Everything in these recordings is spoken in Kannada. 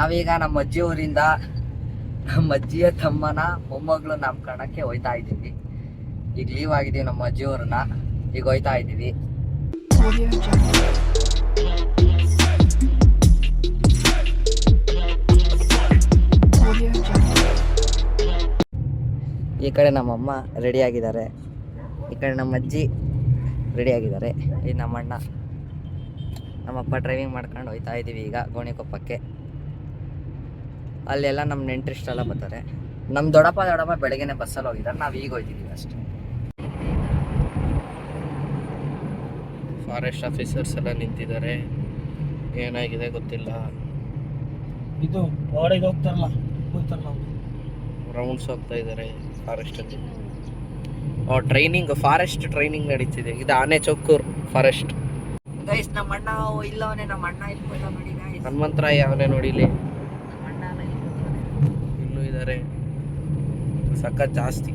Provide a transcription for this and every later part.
ನಾವೀಗ ನಮ್ಮ ಅಜ್ಜಿ ಊರಿಂದ ನಮ್ಮ ಅಜ್ಜಿಯ ತಮ್ಮನ ಮೊಮ್ಮಗಳು ನಾಮಕರಣಕ್ಕೆ ಹೋಯ್ತಾ ಇದ್ದೀವಿ. ಈಗ ಲೀವ್ ಆಗಿದ್ದೀವಿ ನಮ್ಮ ಅಜ್ಜಿ ಊರನ್ನ, ಈಗ ಹೋಯ್ತಾ ಇದ್ದೀವಿ. ಈ ಕಡೆ ನಮ್ಮಮ್ಮ ರೆಡಿ ಆಗಿದ್ದಾರೆ, ಈ ಕಡೆ ನಮ್ಮ ಅಜ್ಜಿ ರೆಡಿ ಆಗಿದ್ದಾರೆ, ಈ ನಮ್ಮಣ್ಣ ನಮ್ಮಪ್ಪ ಡ್ರೈವಿಂಗ್ ಮಾಡ್ಕೊಂಡು ಹೋಯ್ತಾ ಇದ್ದೀವಿ ಈಗ ಗೋಣಿಕೊಪ್ಪಕ್ಕೆ. ಅಲ್ಲೆಲ್ಲ ನಮ್ಮ ನೆಂಟರಿಷ್ಟೆಲ್ಲ ಬರ್ತಾರೆ. ನಮ್ಮ ದೊಡ್ಡಪ್ಪ ಬೆಳಗ್ಗೆನೆ ಬಸ್ಸಲ್ಲಿ ಹೋಗಿದ್ದಾರೆ, ನಾವು ಈಗ ಹೋಗ್ತಿದ್ದೀವಿ ಅಷ್ಟೇ. ಫಾರೆಸ್ಟ್ ಆಫೀಸರ್ಸ್ ಎಲ್ಲ ನಿಂತಿದ್ದಾರೆ, ಏನಾಗಿದೆ ಗೊತ್ತಿಲ್ಲ. ಇದು ಗಾಡಿಗೆ ಹೋಗ್ತಾರಲ್ಲ, ರೌಂಡ್ಸ್ ಹೋಗ್ತಾ ಇದ್ದಾರೆ ಫಾರೆಸ್ಟಲ್ಲಿ. ಫಾರೆಸ್ಟ್ ಟ್ರೈನಿಂಗ್ ನಡೀತಿದೆ. ಇದು ಆನೆ ಚೌಕೂರ್ ಫಾರೆಸ್ಟ್. ಗೈಸ್ ನಮ್ಮ ಅಣ್ಣ ಇಲ್ಲವನೇ, ನಮ್ಮ ಅಣ್ಣ ಇಲ್ಲ ನೋಡಿ ಗೈಸ್. ಹನುಮಂತರಾಯ ಅವನೇ ನೋಡಿಲಿ, ಇಲ್ಲೂ ಇದ್ದಾರೆ. ಸಖತ್ ಜಾಸ್ತಿ.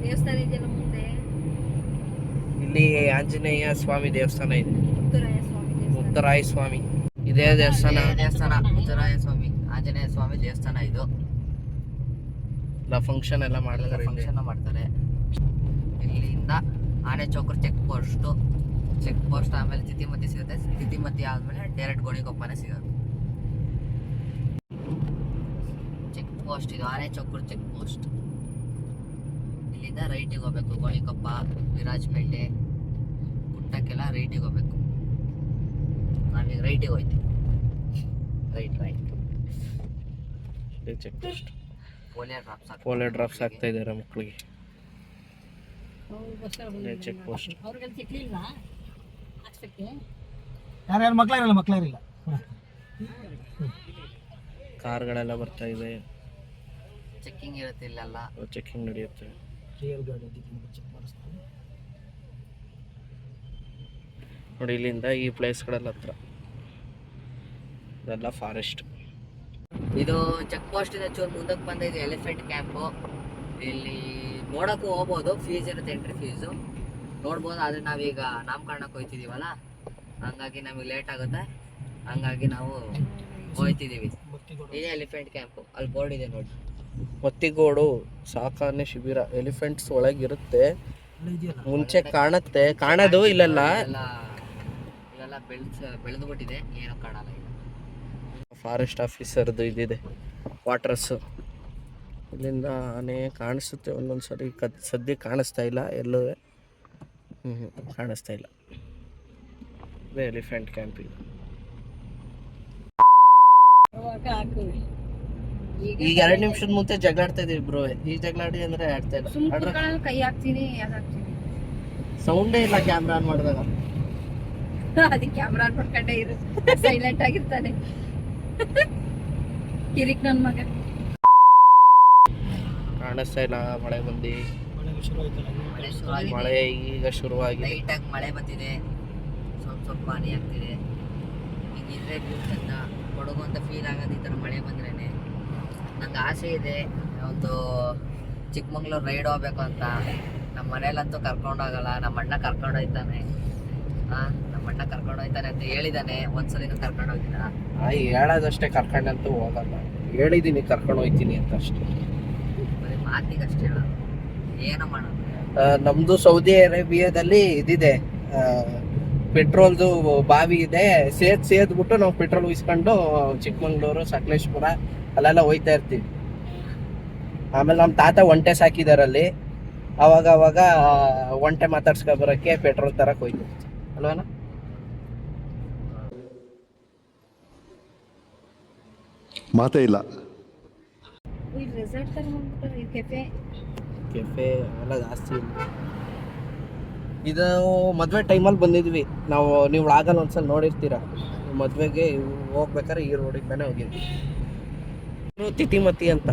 ದೇವಸ್ಥಾನ ಇದೆಯಲ್ಲ ಮುಂದೆ, ಇಲ್ಲಿ ಆಂಜನೇಯ ಸ್ವಾಮಿ ದೇವಸ್ಥಾನ ಇದೆ, ಮುತ್ತರಾಯ ಸ್ವಾಮಿ. ಇದೇ ದೇವಸ್ಥಾನ ಮುತ್ತರಾಯ ಸ್ವಾಮಿ ಆಂಜನೇಯ ಸ್ವಾಮಿ ದೇವಸ್ಥಾನ. ಇದು ಫಂಕ್ಷನ್ ಎಲ್ಲ ಮಾಡ್ತಾರೆ, ಮಾಡ್ತಾರೆ. ಇಲ್ಲಿಂದ ಆನೆ ಚೌಕರ್ ಚೆಕ್ ಪೋಸ್ಟ್ ಆಮೇಲೆ ತಿತಿಮತಿ ಸಿಗುತ್ತೆ. ತಿತಿಮತಿ ಆದ್ಮೇಲೆ ಡೈರೆಕ್ಟ್ ಗೋಣಿಕೊಪ್ಪನೇ ಸಿಗೋದು. ಚೆಕ್ ಪೋಸ್ಟ್ ಇದು ಆನೆ ಚೌಕರ್ ಚೆಕ್ ಪೋಸ್ಟ್. ಇಲ್ಲಿಂದ ರೈಟಿಗೆ ಹೋಗ್ಬೇಕು, ಗೋಣಿಕೊಪ್ಪ, ವಿರಾಜಪೇಟೆ, ಗುಟ್ಟಕ್ಕೆಲ್ಲ ರೈಟಿಗೆ ಹೋಗ್ಬೇಕು. ನಾವೀಗ ರೈಟಿಗೆ ಹೋಯ್ತೀವಿ. Right check post. Polio drops ಆಗ್ತಾ ಇದ್ದಾರೆ ಮಕ್ಕಳಿಗೆ. Check post. ಯಾರ್ಯಾರು ಮಕ್ಕಳಿರಲ್ಲ. ಕಾರ್ಗಳೆಲ್ಲ ಬರ್ತಾ ಇದೆ, ಚೆಕ್ಕಿಂಗ್ ಇರುತ್ತೆ ಇಲ್ಲೆಲ್ಲ. ಚೆಕ್ಕಿಂಗ್ ನಡೆಯುತ್ತೆ. ನೋಡಿ ಇಲ್ಲಿಂದ ಈ ಪ್ಲೇಸ್ಗಳೆಲ್ಲ ಹತ್ರ ಇದೆಲ್ಲ ಫಾರೆಸ್ಟ್. ಇದು ಚೆಕ್ ಪೋಸ್ಟ್ ಇಂದ ಚೂರು ಮುಂದಕ್ಕೆ ಬಂದ ಇದು ಎಲಿಫೆಂಟ್ ಕ್ಯಾಂಪು. ಇಲ್ಲಿ ನೋಡೋಕ್ಕೂ ಹೋಗ್ಬೋದು, ಫೀಸ್ ಇರುತ್ತೆ, ಎಂಟ್ರಿ ಫೀಸು ನೋಡ್ಬೋದು. ಆದರೆ ನಾವೀಗ ನಾಮಕರಣಕ್ಕೆ ಹೋಗ್ತಿದ್ದೀವಲ್ಲ, ಹಂಗಾಗಿ ನಮಗೆ ಲೇಟ್ ಆಗುತ್ತೆ, ಹಂಗಾಗಿ ನಾವು ಹೋಗ್ತಿದ್ದೀವಿ. ಇದೇ ಎಲಿಫೆಂಟ್ ಕ್ಯಾಂಪು, ಅಲ್ಲಿ ಬೋರ್ಡ್ ಇದೆ ನೋಡಿ. ಮತ್ತಿಗೋಡು ಸಾಕಾನೆ ಶಿಬಿರ. ಎಲಿಫೆಂಟ್ಸ್ ಒಳಗಿರುತ್ತೆ, ಮುಂಚೆ ಕಾಣೋದು ಇಲ್ಲೆಲ್ಲ ಬೆಳೆದು ಬಿಟ್ಟಿದೆ, ಏನೂ ಕಾಣಲ್ಲ. ಫಾರೆಸ್ಟ್ ಆಫೀಸರ್ದು ಇದಿದೆ ಕ್ವಾರ್ಟರ್ಸು. ಇಲ್ಲಿಂದ ಆನೆ ಕಾಣಿಸುತ್ತೆ ಒಂದೊಂದ್ಸರಿ, ಸದ್ಯ ಕಾಣಿಸ್ತಾ ಇಲ್ಲ ಎಲ್ಲೂ, ಕಾಣಿಸ್ತಾ ಇಲ್ಲ. ಇದೇ ಎಲಿಫೆಂಟ್ ಕ್ಯಾಂಪ್. ಈಗ 2 ನಿಮಿಷದ ಮುಂಚೆ ಜಗಳಾಡ್ತಾ ಇದೀವಿ ಬ್ರೋ. ಈಗ ಜಗಳಾಡಿ ಅಂದ್ರೆ ಆಡ್ತಾ ಇಲ್ಲ, ಕೈ ಹಾಕ್ತೀನಿ, ಸೌಂಡೇ ಇಲ್ಲ ಕ್ಯಾಮ್ರಾ ಆನ್ ಮಾಡಿದಾಗ. ಅದಕ್ಕೆ ಕ್ಯಾಮ್ರಾ ಆನ್ ಮಾಡ್ಕೊಂಡೇ ಇರು, ಸೈಲೆಂಟ್ ಆಗಿರ್ತಾನೆ ಕಿರಿಕ್ ನನ್ ಮಗ. ಕಾಣಿಸ್ತಾ ಇಲ್ಲ, ಮಳೆ ಬಂದು. ಮಳೆ ಈಗ ಶುರುವಾಗಿ ಲೈಟಾಗಿ ಮಳೆ ಬಂದಿದೆ, ಸ್ವಲ್ಪ ಹನಿ ಆಗ್ತಿದೆ. ಹಿಂಗಿದ್ರೆ ಚಂದ ಕೊಡಗು ಅಂತ ಫೀಲ್ ಆಗೋದು ಈ ಥರ ಮಳೆ ಬಂದ್ರೇನೆ. ನಂಗೆ ಆಸೆ ಇದೆ ಒಂದು ಚಿಕ್ಕಮಂಗ್ಳೂರು ರೈಡ್ ಹೋಗ್ಬೇಕು ಅಂತ. ನಮ್ಮ ಮನೇಲಂತೂ ಕರ್ಕೊಂಡೋಗಲ್ಲ, ನಮ್ಮ ಅಣ್ಣ ಕರ್ಕೊಂಡೋಗ್ತಾನೆ. ನಮ್ಮ ಅಣ್ಣ ಕರ್ಕೊಂಡೋಗ್ತಾನೆ ಅಂತ ಹೇಳಿದಾನೆ, ಒಂದ್ಸಲಿನೂ ಕರ್ಕೊಂಡೋಗಿಲ್ಲ. ಹೇಳೋದಷ್ಟೇ, ಕರ್ಕೊಂಡಂತೂ ಹೋಗಲ್ಲ. ಹೇಳಿದ್ದೀನಿ ಕರ್ಕೊಂಡು ಹೋಗ್ತೀನಿ ಅಂತ ಅಷ್ಟೇ, ಬರೀ ಮಾತಿಗಷ್ಟೇ ಹೇಳೋದು, ಏನೋ ಮಾಡೋದು. ನಮ್ದು ಸೌದಿ ಅರೇಬಿಯಾದಲ್ಲಿ ಇದಿದೆ, ಪೆಟ್ರೋಲ್ದು ಬಾವಿ ಇದೆ. ಸೇದ್ಬಿಟ್ಟು ನಾವು ಪೆಟ್ರೋಲ್ ಉಯಿಸ್ಕೊಂಡು ಚಿಕ್ಕಮಂಗ್ಳೂರು, ಸಕಲೇಶ್ಪುರ ಅಲ್ಲೆಲ್ಲ ಹೋಯ್ತಾ ಇರ್ತೀವಿ. ಆಮೇಲೆ ನಮ್ಮ ತಾತ ಒಂಟೆ ಸಾಕಿದಾರಲ್ಲಿ, ಅವಾಗ ಒಂಟೆ ಮಾತಾಡ್ಸ್ಕೊ ಬರೋಕ್ಕೆ ಪೆಟ್ರೋಲ್ ತರಕ್ಕೆ ಹೋಯ್ತು ಅಲ್ವೇನ. ಮಾತೇ ಇಲ್ಲ. ಕೆಫೆ ಎಲ್ಲ ಜಾಸ್ತಿ ಇಲ್ಲ. ಇದು ಮದುವೆ ಟೈಮಲ್ಲಿ ಬಂದಿದ್ವಿ ನಾವು. ನೀವು ಆಗಲ್ಲ ಒಂದ್ಸಲ ನೋಡಿರ್ತೀರ. ಮದುವೆಗೆ ಹೋಗ್ಬೇಕಾದ್ರೆ ಈ ರೋಡಿಂದಾನೆ ಹೋಗಿದ್ವಿ. ತಿತಿಮತಿ ಅಂತ.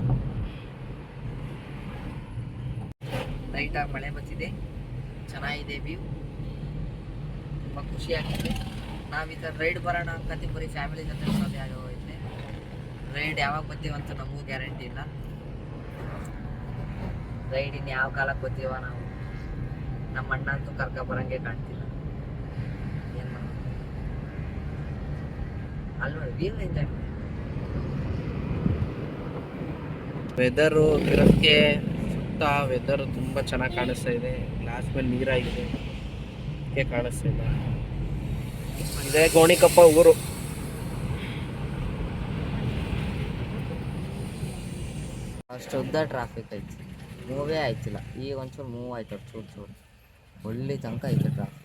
ಲೈಟಾಗಿ ಮಳೆ ಬರ್ತಿದೆ, ಚೆನ್ನಾಗಿದೆ ವ್ಯೂ, ತುಂಬ ಖುಷಿಯಾಗಿದೆ. ನಾವು ಈ ಥರ ರೈಡ್ ಬರೋಣ ಅನ್ಕೊಂತೀವಿ, ಬರೀ ಫ್ಯಾಮಿಲಿ ಜೊತೆ ಬರೋದು ಆಗೋಯ್ತೆ. ರೈಡ್ ಯಾವಾಗ ಬರ್ತೀವಂತ ನಮಗೂ ಗ್ಯಾರಂಟಿ ಇಲ್ಲ. ರೈಡ್ ಇನ್ನು ಯಾವ ಕಾಲಕ್ಕೆ ಬರ್ತೀವ ನಾವು. ನಮ್ಮ ಅಣ್ಣ ಅಂತೂ ಬರಂಗೆ ಕಾಣ್ತಿಲ್ಲ. ಏನು ಮಾಡೋದು, ಅಲ್ಲಿ ನೋಡಿ ವ್ಯೂ ಎಂಜಾಯ್ ಮಾಡಿ. ವೆದರು ಗಿಡಕ್ಕೆ ಸುತ್ತ ವೆದರ್ ತುಂಬ ಚೆನ್ನಾಗಿ ಕಾಣಿಸ್ತಾ ಇದೆ. ಗ್ಲಾಸ್ ಮೇಲೆ ನೀರಾಗಿದೆ, ಅದಕ್ಕೆ ಕಾಣಿಸ್ತಾ ಇದೆ. ಇದೇ ಗೋಣಿಕೊಪ್ಪ ಊರು. ಅಷ್ಟು ಉದ್ದ ಟ್ರಾಫಿಕ್ ಐತಿ, ಮೂವೇ ಆಯ್ತಿಲ್ಲ. ಈಗ ಒಂಚೂರು ಮೂವ್ ಆಯ್ತು ಚೂರು ಒಳ್ಳೆ ತನಕ ಐತೆ ಟ್ರಾಫಿಕ್.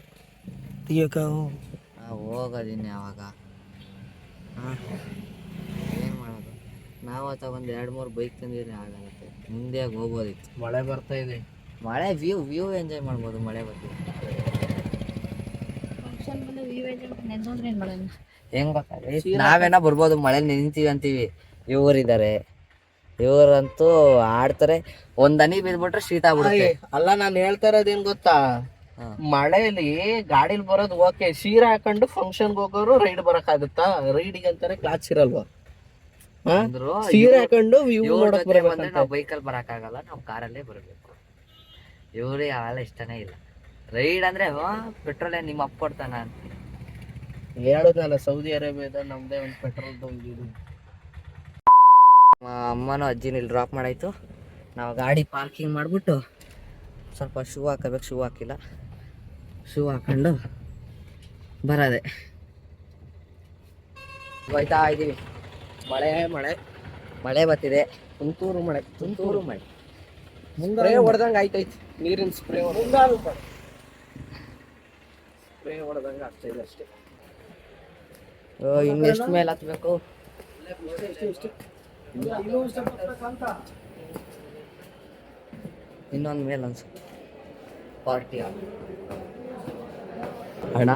ಹೋಗೋದಿನ್ನು ಯಾವಾಗ? ಏನು ಮಾಡೋದು? ನಾವು ಒಂದು 2-3 ಬೈಕ್ ತಂದಿದ್ರೆ ಆಗುತ್ತೆ, ಮುಂದೆ ಹೋಗ್ಬೋದಿತ್ತು. ಮಳೆ ಬರ್ತಾ ಇದೆ. ಮಳೆ ವ್ಯೂ ಎಂಜಾಯ್ ಮಾಡ್ಬೋದು ಮಳೆ ಬಗ್ಗೆ. ಹೆಂಗ್ ಗೊತ್ತಾಗ ನಾವೇನ ಬರ್ಬೋದು, ಮಳೆ ನಿಂತೀವಿ ಅಂತೀವಿ. ಇವರಿದ್ದಾರೆ, ಇವರಂತೂ ಆಡ್ತಾರೆ. ಒಂದ್ ಹನಿ ಬಿದ್ಬಿಟ್ರೆ ಶೀತ ಆಗ್ಬಿಡುತ್ತೆ. ಅಲ್ಲ ನಾನು ಹೇಳ್ತಾ ಇರೋದೇನ್ ಗೊತ್ತಾ, ಮಳೆಯಲ್ಲಿ ಗಾಡಿಲಿ ಬರೋದು ಓಕೆ, ಸೀರೆ ಹಾಕೊಂಡು ಫಂಕ್ಷನ್ಗೆ ಹೋಗೋರು ರೈಡ್ ಬರಕ್ಕಾಗುತ್ತಾ? ರೈಡಿಗೆ ಅಂತಾನೆ ಕ್ಲಾಸ್ ಇರಲ್ವಾ? ಸೀರೆ ಹಾಕೊಂಡು ನಾವು ಬೈಕಲ್ಲಿ ಬರಕ್ಕಾಗಲ್ಲ, ನಾವು ಕಾರಲ್ಲೇ ಬರಬೇಕು. ಇವ್ರಿಗೆ ಅವೆಲ್ಲ ಇಷ್ಟನೇ ಇಲ್ಲ. ರೈಡ್ ಅಂದ್ರೆ ಪೆಟ್ರೋಲ್ ನಿಮ್ಮ ಅಪ್ಪ ಕೊಡ್ತಾನ ಅಂತ ಹೇಳುದಲ್ಲ. ಸೌದಿ ಅರೇಬಿಯಾದ ನಮ್ದೇ ಒಂದು ಪೆಟ್ರೋಲ್ದು ಇದು. ಅಮ್ಮನೂ ಅಜ್ಜಿನ ಇಲ್ಲಿ ಡ್ರಾಪ್ ಮಾಡಾಯ್ತು. ನಾವು ಗಾಡಿ ಪಾರ್ಕಿಂಗ್ ಮಾಡಿಬಿಟ್ಟು ಸ್ವಲ್ಪ ಶೂ ಹಾಕಬೇಕು. ಶೂ ಹಾಕಿಲ್ಲ, ಶೂ ಹಾಕೊಂಡು ಬರೋದೆ. ಹೋಯ್ತಾ ಇದ್ದೀವಿ. ಮಳೆ ಬರ್ತಿದೆ, ತುಂತೂರು ಮಳೆ. ಸ್ಪ್ರೇ ಹೊಡೆದಂಗೆ ಆಯ್ತೈತಿ, ನೀರಿನ ಸ್ಪ್ರೇ ಹೊಡೆದಂಗೆ ಆಗ್ತಾಯಿದೆ ಅಷ್ಟೇ. ಇನ್ನೆಷ್ಟು ಮೇಲೆ ಹತ್ಬೇಕು? ಇನ್ನೊಂದು ಮೇಲೆ ಅನ್ಸುತ್ತೆ. ಪಾರ್ಟಿ ಅಣ್ಣ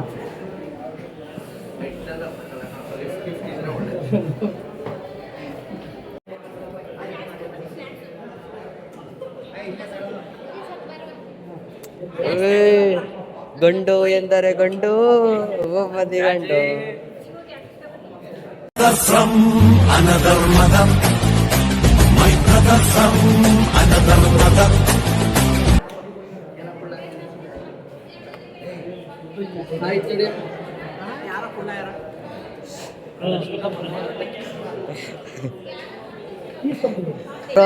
ಗಂಡು ಎಂದರೆ ಗಂಡು, ಒಬ್ಬದಿ ಗಂಡು.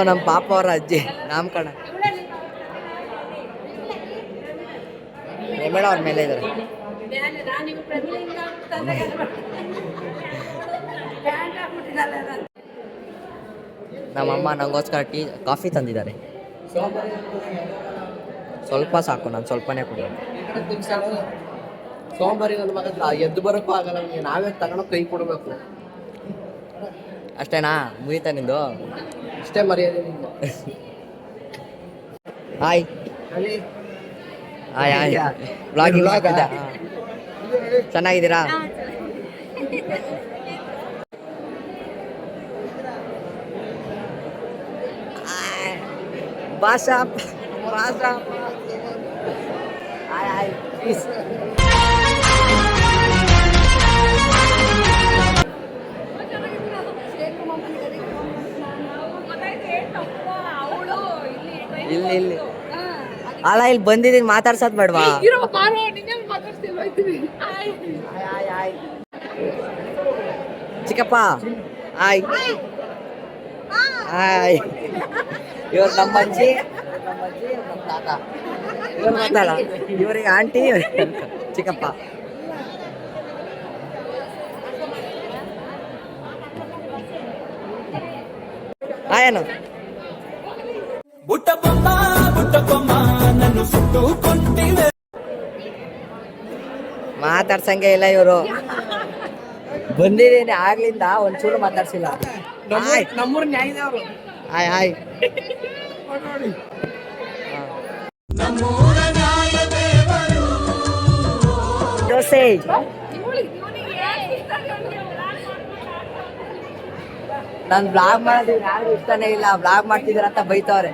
ನಮ್ಮ ಪಾಪ ಅವರ ಅಜ್ಜಿ ನಾಮಕರಣ ಮೇಡ ಅವ್ರ ಮೇಲೆ ಇದ್ದಾರೆ. ನಮ್ಮಮ್ಮ ನಂಗೋಸ್ಕರ ಕಾಫಿ ತಂದಿದ್ದಾರೆ. ಸ್ವಲ್ಪ ಸಾಕು, ನಾನು ಸ್ವಲ್ಪನೇ ಕುಡಿಯೋದು. ಸೋಮವಾರಿ ನನ್ನ ಮಗ ಎದ್ದು ಬರೋಕ್ಕೂ ಆಗಲ್ಲ, ನಾವೇ ತಗೊಂಡು ಕೈ ಕೊಡಬೇಕು. ಅಷ್ಟೇನಾ? ಮುಗಿತಾ ನಿಂದು? ಅಷ್ಟೇ ಮರ್ಯಾದೆ. Hi hi hi. ಬ್ಲಾಗಿಂಗ್ ಮಾಡ್ತಿದ್ದ? ಚೆನ್ನಾಗಿದ್ದೀರಾ? ಭಾಷಾ ಹಾಯ್ ಹಾಯ್ ಪ್ಲೀಸ್. ಇಲ್ಲಿ ಅಲ್ಲ, ಇಲ್ಲಿ ಬಂದಿದ್ದೀನಿ, ಮಾತಾಡ್ಸೋದ್ ಬೇಡವಾ? ಚಿಕ್ಕಪ್ಪ ಹಾಯ್ ಹಾಯ್. ಇವ್ರು ನಮ್ಮ ಅಜ್ಜಿ, ನಮ್ಮ ತಾತ. ಇವ್ರು ಮಾತಾಡ, ಇವರಿಗೆ ಆಂಟಿ, ಚಿಕ್ಕಪ್ಪ. ಏನು ಮಾತಾಡ್ಸಂಗೆ ಇಲ್ಲ ಇವರು. ಬಂದಿದ್ದೀನಿ ಆಗ್ಲಿಂದ, ಒಂಚೂರು ಮಾತಾಡ್ಸಿಲ್ಲ. ನಮ್ಮೂರ್ ನ್ಯಾಯದ ಅವರು. Hi hi. ದೋಸೆ ನಾನು ಬ್ಲಾಗ್ ಮಾಡೋದು ಯಾರು ಇಷ್ಟನೇ ಇಲ್ಲ. ಬ್ಲಾಗ್ ಮಾಡ್ತಿದಾರ ಅಂತ ಬೈತವ್ರೆ.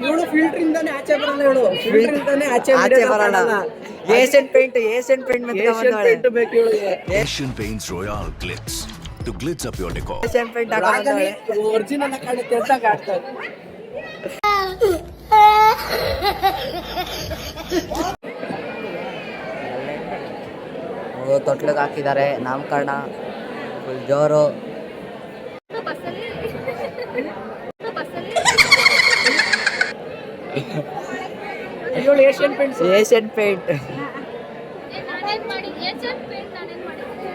ಇವಳು ಫಿಲ್ಟರ್ ಇಂದಾನೆ ಆಚೆ ಬರಲ್ಲ. ಇವಳು ಫಿಲ್ಟರ್ ಇಂದಾನೆ ಆಚೆ ಬರಲ್ಲ. ಏಷ್ಯನ್ ಪೇಂಟ್ ಬೇಕು ಇವಳಿಗೆ. Asian Paints Royal Glitz to glitz up your decor. Asian paint original ಕಾಣುತ್ತೆ ಅಂತ ಕಾಡ್ತಾರೆ. ತೊಟ್ಲಿಗೆ ಹಾಕಿದ್ದಾರೆ. ನಾಮಕರಣ ಫುಲ್ ಜೋರು. Asian paints. Asian paint. ನಾನೇನ್ ಮಾಡಿ ಏಷ್ಯನ್ ಪೇಂಟ್ ನಾನೇನ್ ಮಾಡಿದ್ದೆ?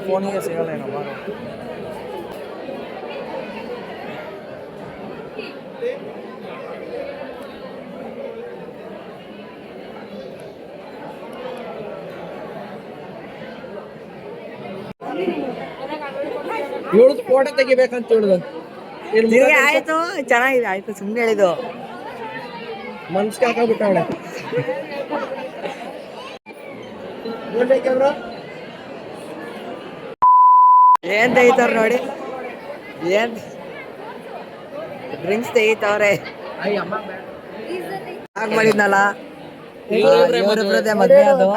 ಫೋನಿಗೆ ಸಿಗಲ್ಲ ಏನಮ್ಮ. ಇವಳದು ಫೋಟೋ ತೆಗಿಬೇಕಂತ ಹೇಳುದು. ಆಯ್ತು, ಚೆನ್ನಾಗಿದೆ, ಆಯ್ತು, ಸುಮ್ಮನೆ ಹೇಳಿದ್ದು. ಮನ್ಸಿಗೆ ಹಾಕೊಂಡ್ಬಿಟ್ಟವಳೆ. ಏನ್ ತೆಗಿತಾವ್ರ ನೋಡಿ, ಏನ್ ಡ್ರಿಂಕ್ಸ್ ತೆಗಿತಾವ್ರೆ. ಆಗ್ ಮಾಡಿದ್ನಲ್ಲ ಇವ್ರಿಬ್ರದ್ದೇ ಮದ್ವೆ ಅದು.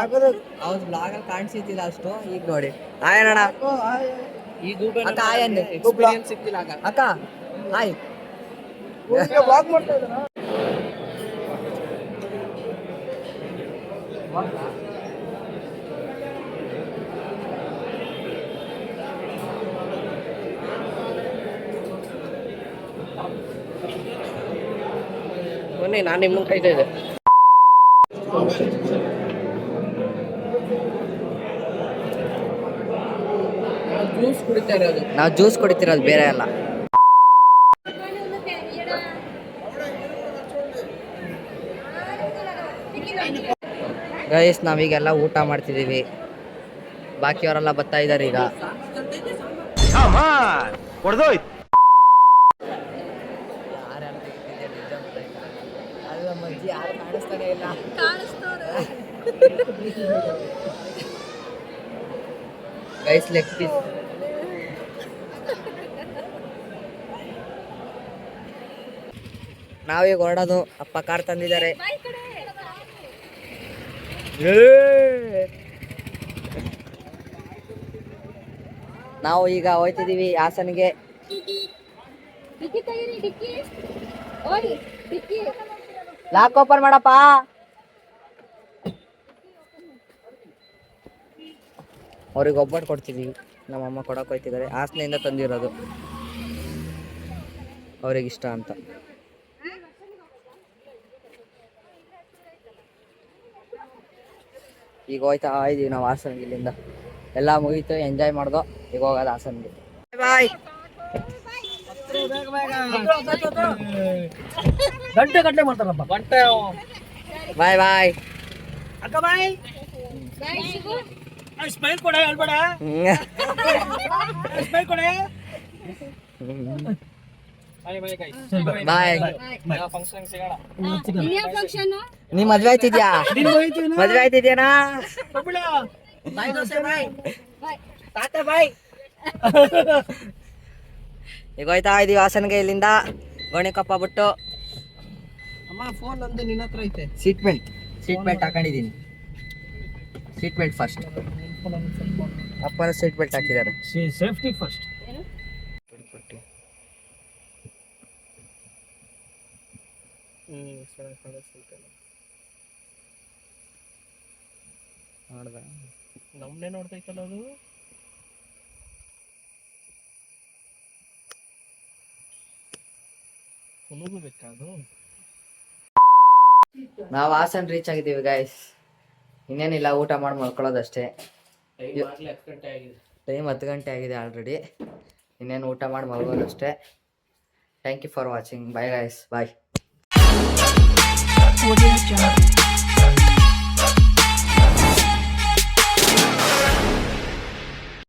ಅವ್ರ ಬ್ಲಾಗ್ ಅಲ್ಲಿ ಕಾಣಿಸಿದ್ದಿಲ್ಲ ಅಷ್ಟು. ಈಗ ನೋಡಿ ಆಯಣ್ಣ ಅಕ್ಕ, ಆಯ್ ಅಂದೆ. ಎಕ್ಸ್ಪೀರಿಯನ್ಸ್ ಸಿಕ್ತಿಲ್ಲ ಆಗ. ಅಕ್ಕ ಆಯ್. ಬ್ಲಾಗ್ ಮಾಡ್ತಾ ಇದ್ದಾರಾ? ಮೊನ್ನೆ ನಾನು ನಿಮ್ಮನ್ನ ಕಾಯ್ತಾ ಇದ್ದೆ. ಜ್ಯೂಸ್ ಕುಡಿತಾ ಇರೋದು. ನಾವು ಜ್ಯೂಸ್ ಕುಡಿತಿರೋದು, ಬೇರೆ ಅಲ್ಲ. ಗೈಸ್, ನಾವೀಗೆಲ್ಲ ಊಟ ಮಾಡ್ತಿದೀವಿ. ಬಾಕಿಯವರೆಲ್ಲ ಬರ್ತಾ ಇದಾರೆ ಈಗ. ಅಲ್ಲ ಮಜ್ಜಿ, ಯಾರು ಕಾಣಿಸ್ತಾನೆ ಇಲ್ಲ. Guys, leg piece. ನಾವೀಗ ಹೊರಡೋದು. ಅಪ್ಪ ಕಾರ್ ತಂದಿದ್ದಾರೆ. ನಾವು ಈಗ ಹೋಯ್ತಿದೀವಿ ಹಾಸನ್ಗೆ. ಲಾಕ್ ಓಪನ್ ಮಾಡಪ್ಪ. ಅವ್ರಿಗೆ ಒಬ್ಬಟ್ಟು ಕೊಡ್ತಿದೀವಿ. ನಮ್ಮಮ್ಮ ಕೊಡಕ್ಕೆ ಹೋಯ್ತಿದ್ದಾರೆ. ಹಾಸನಿಂದ ತಂದಿರೋದು, ಅವ್ರಿಗೆ ಇಷ್ಟ ಅಂತ. ಈಗ ಹೋಯ್ತಾ ಇದೀವಿ ನಾವು ಹಾಸನ್ಗೆ. ಇಲ್ಲಿಂದ ಎಲ್ಲ ಮುಗೀತು, ಎಂಜಾಯ್ ಮಾಡ್ದೋ. ಈಗ ಹೋಗೋದು ಹಾಸನ್ಗೆ. ಬಾಯ್. ಗಂಟೆ ಗಂಟೆ ಮಾಡ್ತಾರಪ್ಪ. ಗಂಟೆ ಬಾಯ್ ಬಾಯ್. ಅಕ್ಕ ಬಾಯ್. ಸ್ಮೈಲ್ ಕೊಡ, ಹೇಳ್ಬೇಡ. ಸ್ಮೈಲ್ ಕೊಡೆ. ಬಾಯ್. ಫಂಕ್ಷನ್ ಸಿಗೋಣ. ನೀ ಮದ್ವೆ ಆಯ್ತಿದ್ಯಾ? ಮದ್ವೆ ಆಯ್ತಿದ್ಯಾನಾ? ಈಗ ಹೋಯ್ತಾ ಇದೀವಿ ಹಾಸನ್ಗೆ. ಇಲ್ಲಿಂದ ಗೋಣಿಕೊಪ್ಪ ಬಿಟ್ಟು. ಅಮ್ಮ ಫೋನ್ ಒಂದು ನಿನ್ನ ಹತ್ರ ಐತೆ. ಸೀಟ್ ಬೆಲ್ಟ್ ಹಾಕೊಂಡಿದೀನಿ. Seat belt first. ಅಪ್ಪನ ಸೀಟ್ ಬೆಲ್ಟ್ ಹಾಕಿದ್ದಾರೆ. Safety first. ನೋಡ್ದ, ನಮ್ನೆ ನೋಡ್ತೈತಲ್ಲ ಅದು. ಬೇಕಾದು. ನಾವು ಹಾಸನ್ ರೀಚ್ ಆಗಿದ್ದೀವಿ ಗೈಸ್. ಇನ್ನೇನಿಲ್ಲ, ಊಟ ಮಾಡಿ ಮಲ್ಕೊಳ್ಳೋದಷ್ಟೇ. ಟೈಮ್ 10 ಗಂಟೆ ಆಗಿದೆ ಆಲ್ರೆಡಿ. ಇನ್ನೇನು ಊಟ ಮಾಡಿ ಮಲ್ಗೋದಷ್ಟೇ. Thank you for watching. Bye guys, bye.